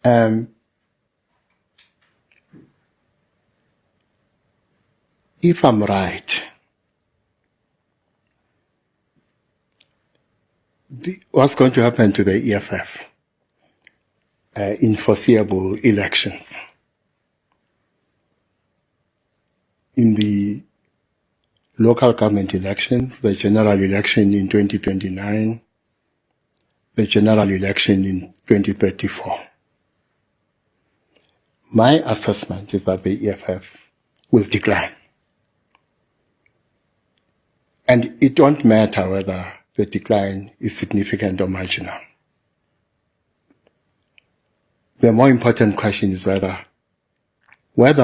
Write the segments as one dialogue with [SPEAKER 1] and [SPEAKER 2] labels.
[SPEAKER 1] If I'm right, what's going to happen to the EFF in foreseeable elections? In the local government elections, the general election in 2029, the general election in 2034. My assessment is that the EFF will decline. And it won't matter whether the decline is significant or marginal. The more important question is whether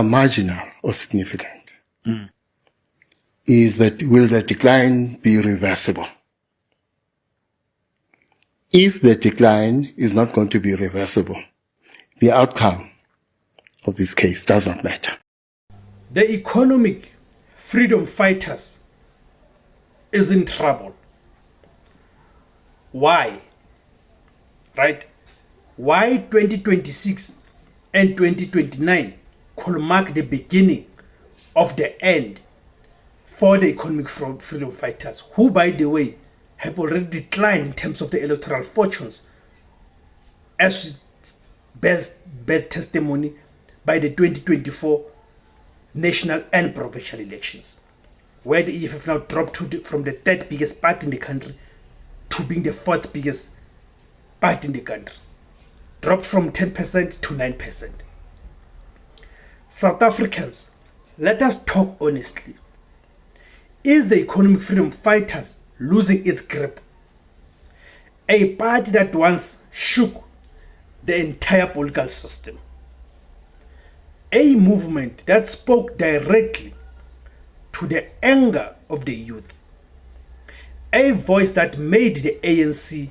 [SPEAKER 1] marginal or significant. Will the decline be reversible? If the decline is not going to be reversible, the outcome of this case does not matter.
[SPEAKER 2] The economic freedom fighters is in trouble. Why? Right? Why 2026 and 2029 could mark the beginning of the end for the economic freedom fighters, who, by the way, have already declined in terms of the electoral fortunes, as bears testimony by the 2024 national and provincial elections, where the EFF now dropped from the third biggest party in the country to being the fourth biggest party in the country, dropped from 10% to 9%. South Africans, let us talk honestly. Is the economic freedom fighters losing its grip? A party that once shook the entire political system. A movement that spoke directly to the anger of the youth. A voice that made the ANC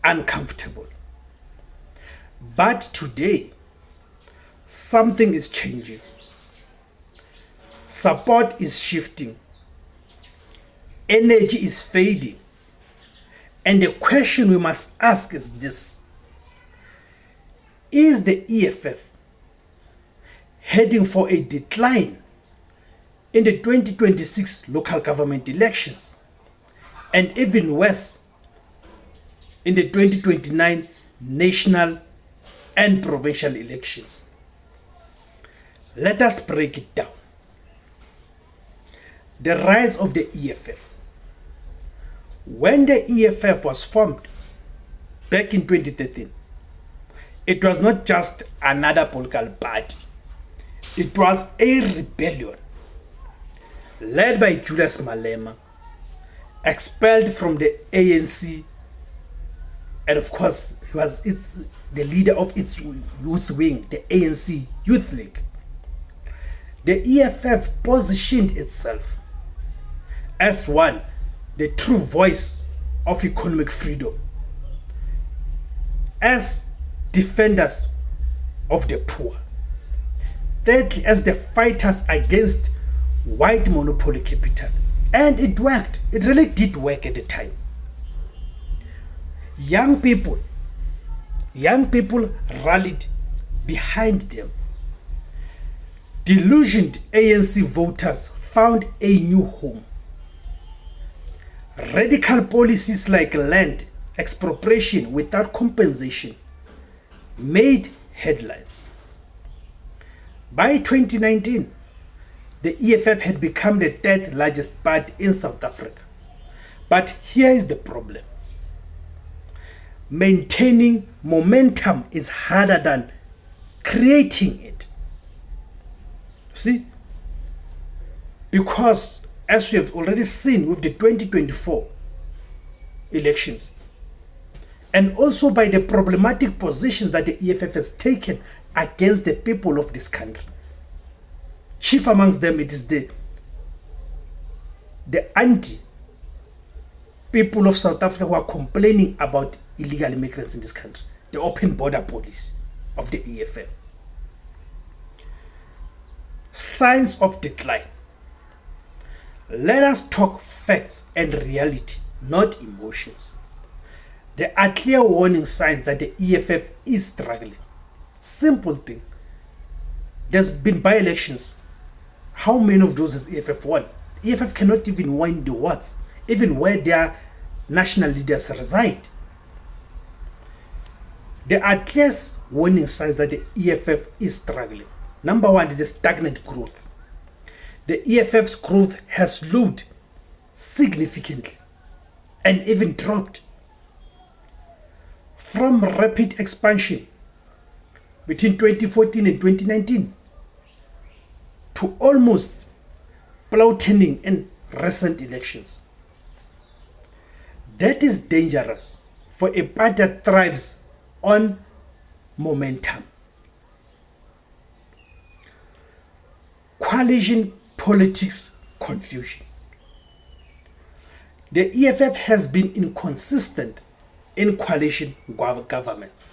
[SPEAKER 2] uncomfortable. But today, something is changing. Support is shifting. Energy is fading. And the question we must ask is this: is the EFF heading for a decline in the 2026 local government elections, and even worse, in the 2029 national and provincial elections? Let us break it down. The rise of the EFF. When the EFF was formed back in 2013, it was not just another political party. It was a rebellion led by Julius Malema, expelled from the ANC, and of course he was the leader of its youth wing, the ANC Youth League. The EFF positioned itself as the true voice of economic freedom, as defenders of the poor, thirdly, as the fighters against white monopoly capital. And it worked. It really did work at the time. Young people rallied behind them. Delusioned ANC voters found a new home. Radical policies like land expropriation without compensation made headlines. By 2019, the EFF had become the third largest party in South Africa. But here is the problem. Maintaining momentum is harder than creating it. See? Because, as we have already seen with the 2024 elections, and also by the problematic positions that the EFF has taken against the people of this country. Chief amongst them, it is the anti-people of South Africa who are complaining about illegal immigrants in this country, the open border policy of the EFF. Signs of decline. Let us talk facts and reality, not emotions. There are clear warning signs that the EFF is struggling. Simple thing. There's been by-elections. How many of those has EFF won? EFF cannot even win the wards, even where their national leaders reside. There are clear warning signs that the EFF is struggling. Number one is the stagnant growth. The EFF's growth has slowed significantly and even dropped from rapid expansion between 2014 and 2019 to almost plateauing in recent elections. That is dangerous for a party that thrives on momentum. Coalition politics confusion. The EFF has been inconsistent in coalition governments,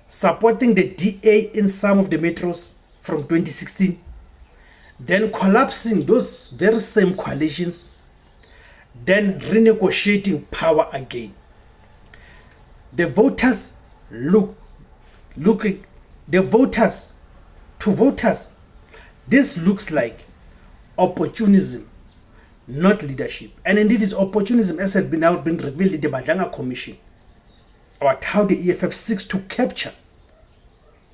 [SPEAKER 2] supporting the DA in some of the metros from 2016, then collapsing those very same coalitions, then renegotiating power again. The voters to voters, this looks like opportunism, not leadership. And indeed it's opportunism, as has now been revealed in the Badlanga Commission, about how the EFF seeks to capture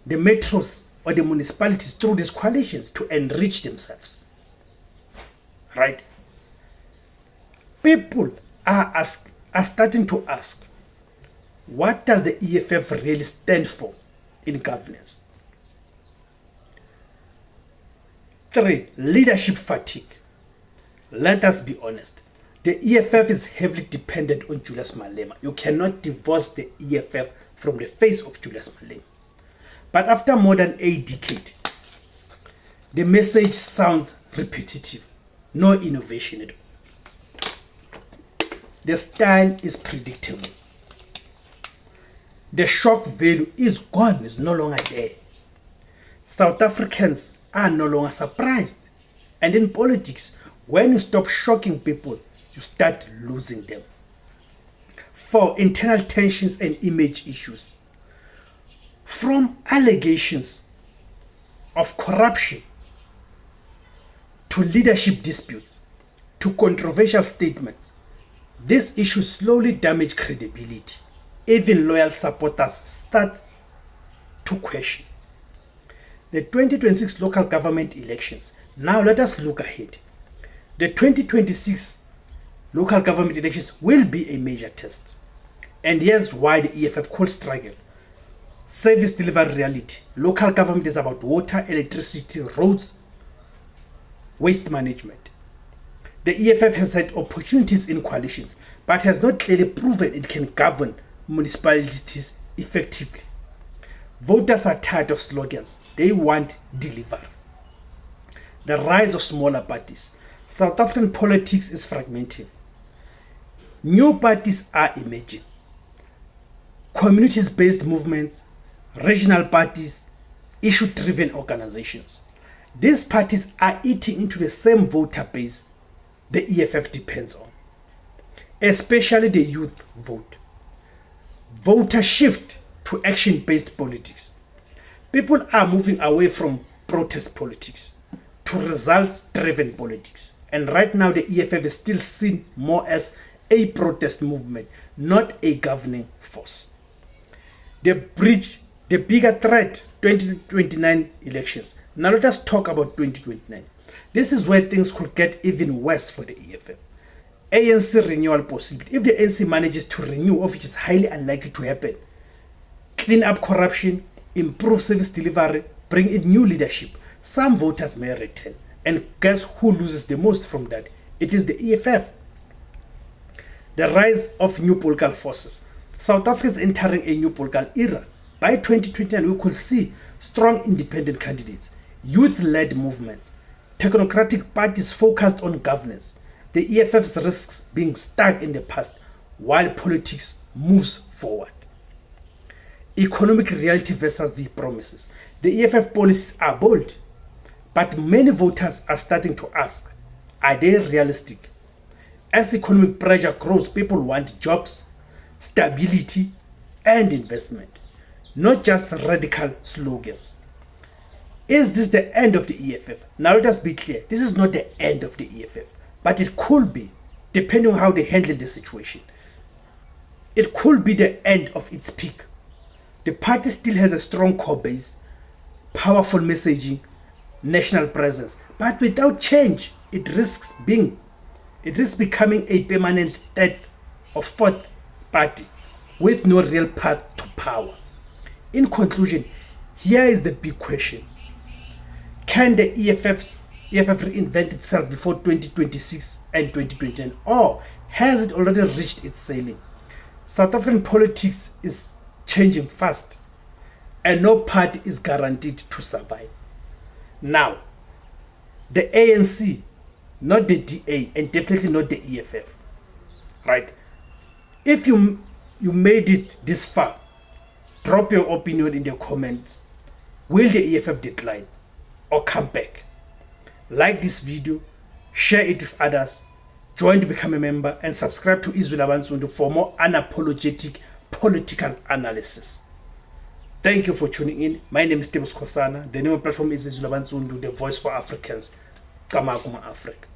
[SPEAKER 2] the metros or the municipalities through these coalitions to enrich themselves. Right? People are starting to ask, what does the EFF really stand for in governance? 3, leadership fatigue. Let us be honest. The EFF is heavily dependent on Julius Malema. You cannot divorce the EFF from the face of Julius Malema. But after more than a decade, the message sounds repetitive. No innovation at all. The style is predictable. The shock value is gone, is no longer there. South Africans are no longer surprised. And in politics, when you stop shocking people, you start losing them. 4, internal tensions and image issues. From allegations of corruption to leadership disputes to controversial statements, these issues slowly damage credibility. Even loyal supporters start to question. The 2026 local government elections. Now let us look ahead. The 2026 local government elections will be a major test. And here's why the EFF could struggle. Service delivery reality. Local government is about water, electricity, roads, waste management. The EFF has had opportunities in coalitions, but has not clearly proven it can govern municipalities effectively. Voters are tired of slogans. They want delivery. The rise of smaller parties. South African politics is fragmenting. New parties are emerging. Communities-based movements, regional parties, issue-driven organizations. These parties are eating into the same voter base the EFF depends on, especially the youth vote. Voter shift to action-based politics. People are moving away from protest politics to results-driven politics. And right now the EFF is still seen more as a protest movement, not a governing force. The bigger threat, 2029 elections. Now let us talk about 2029. This is where things could get even worse for the EFF. ANC renewal possibility. If the ANC manages to renew, which is highly unlikely to happen, clean up corruption, improve service delivery, bring in new leadership, some voters may return. And guess who loses the most from that? It is the EFF. The rise of new political forces. South Africa is entering a new political era. By 2029, we could see strong independent candidates, youth-led movements, technocratic parties focused on governance. The EFF's risks being stuck in the past while politics moves forward. Economic reality versus the promises. The EFF policies are bold, but many voters are starting to ask, are they realistic? As economic pressure grows, people want jobs, stability, and investment, not just radical slogans. Is this the end of the EFF? Now let us be clear, this is not the end of the EFF, but it could be, depending on how they handle the situation. It could be the end of its peak. The party still has a strong core base, powerful messaging, national presence, but without change, it risks becoming a permanent third or fourth party with no real path to power. In conclusion, here is the big question. Can the EFF reinvent itself before 2026 and 2029, or has it already reached its ceiling? South African politics is changing fast, and no party is guaranteed to survive. Now, the ANC, not the DA, and definitely not the EFF, right? If you made it this far, drop your opinion in the comments. Will the EFF decline or come back? Like this video, share it with others, join to become a member, and subscribe to IZWI LABANSUNDU for more unapologetic political analysis. Thank you for tuning in. My name is Tebus Kosana. The name of the platform is IZWI LABANSUNDU, the voice for Africans. Kama Africa.